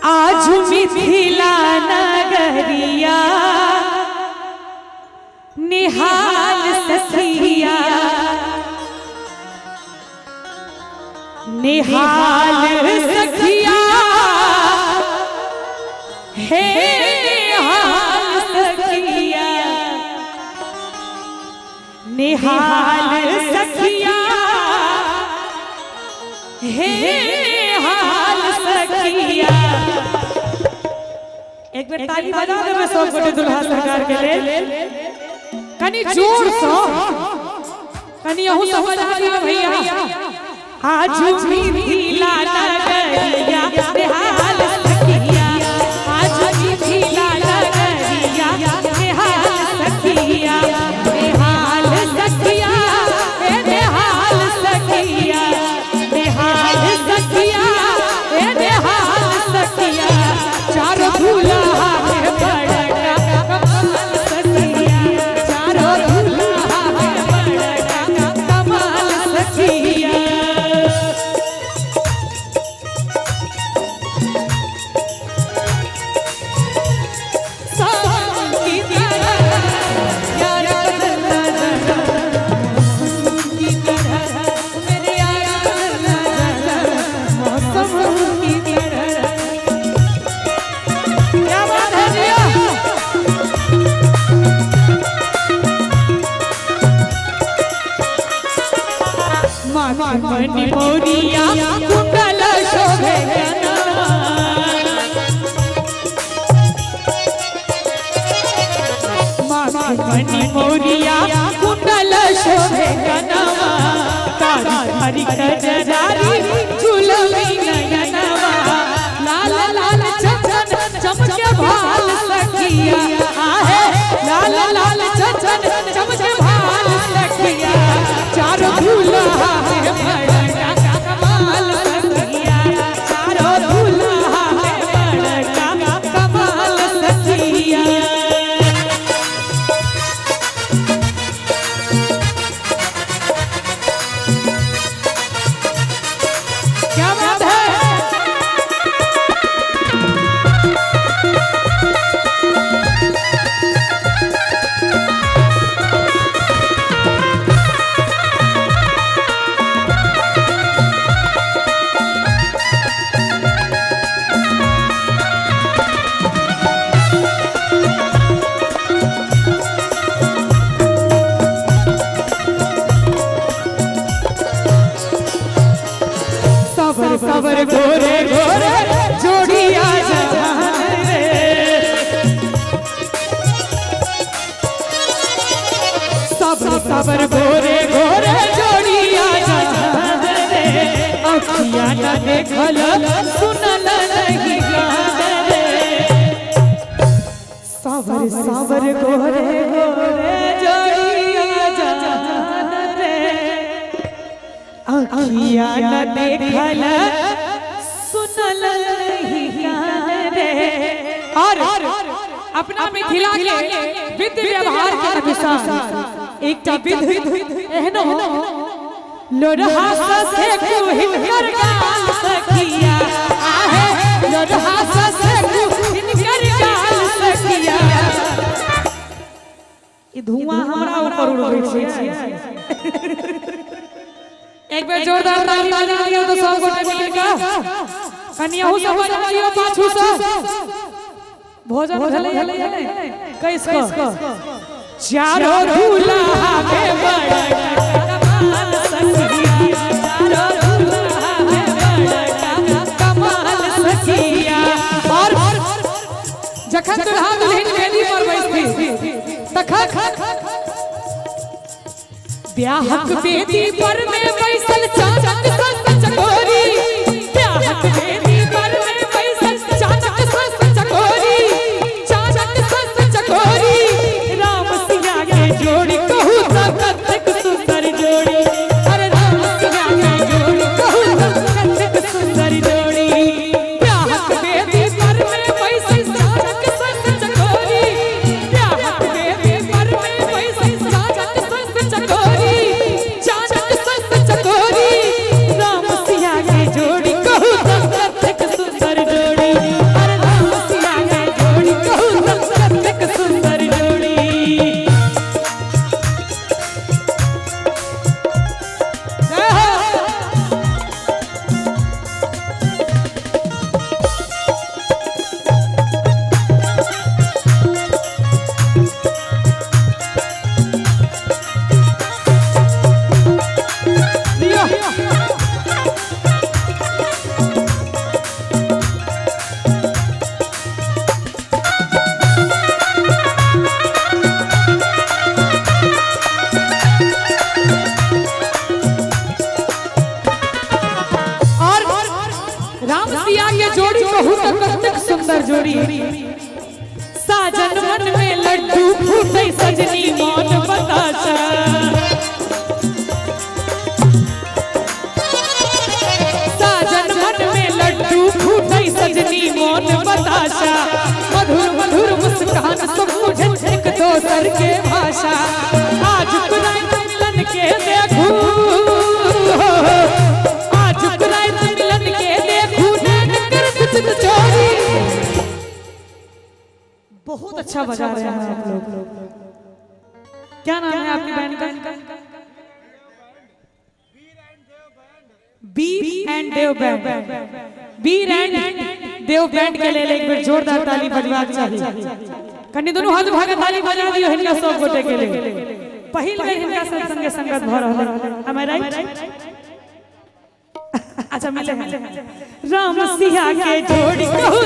आज मिथिला नगरिया निहाल सखिया निहाल सखिया हे निहाल सखिया निहाल सखिया हे निहाल सखिया। एक बार ताली बजा दे मैं सब गोटे दुल्हा सरकार के लेल कनी जोर से कनी अहू सब बजा दियो भैया। आज मिथिला नगरिया निहाल सखिया आज मिथिला नगरिया निहाल सखिया निहाल सखिया ए निहाल सखिया निहाल सखिया ए निहाल सखिया चारों दूल्हा में बड़का कमाल सखिया चारों दूल्हा में बड़का कमाल सखिया। मणि मोरिया कुंडल शोभे मणि मोरिया कुंडल शोभे कनवा हरि कजरारी झूलवी नयनवा लाल लाल चचन चमके भाल सखिया आहे लाल लाल चचन चमके भाल सखिया चारों दूल्हा में बड़का कमाल सखिया चारों दूल्हा में बड़का कमाल सखिया। क्या बात है सबर गोरे गोरे जोड़िया जहान रे सबर गोरे गोरे जोड़िया जहान रे अखियाँ न देखल सुनल नहीं गान रे सबर गोरे गोरे जोड़िया जहान रे अखियाँ न देखल सुनल नहीं गान रे। और अपना मिथिला के विधि व्यवहार के अनुसार एकटा विधि एहनो लोढ़ा से हिनकर गाल सखिया आहे लोढ़ा से हिनकर गाल सखिया। ई धुआं हमरा ऊपर उड़ै छै। एक बार जोरदार ताली बजाइयो तो सब गोटे मिलकर कनियाहू सब बजाइयो पाछू से भोजन भले कैसको चारों दूल्हा में बड़का कमाल सखिया चारों दूल्हा में बड़का कमाल सखिया। और जखन दुल्हा दुल्हन वेदी पर बैसती तखन ब्याहक वेदी पर में बैसल चाचक सस चकोरी ब्याहक वेदी पर में बैसल चाचक सस चकोरी चाचक सस चकोरी राम सिया के जोड़ी कहूँ तब कतक सुंदर जोड़ी अरे राम सिया के जोड़ी कहूँ तब कतक सुंदर जोड़ी ब्याहक वेदी पर में बैसल चाचक सस चकोरी ब्याहक वेदी पर में बैसल चाचक सस चकोरी चाचक सस चकोरी सुंदर जोड़ी। साजन मन में लड्डू फूटे सजनी मौन बताशा। साजन मन में लड्डू फूटे सजनी मौन बताशा। मधुर मधुर मुस्कान सब मुझे एक दोसर के भाषा। आज कुरान मिलन के देखूं, आज कुरान मिलन के देखूं नैन कर कुछ चोरी। बहुत अच्छा बजा रहे हैं आप लोग। क्या नाम है आपकी बैंड का? बीर एंड देव बैंड। बीर एंड देव बैंड के लिए एक बार जोरदार ताली बजवाक चाहिए। कन्नी दोनों हाथ भागे ताली बजा दियो हिनका सब गोटे के लिए। पहिल बेर हिनका संगे संगत भ रहल है। am I right? अच्छा मिले राम सिया के जोड़ी कहू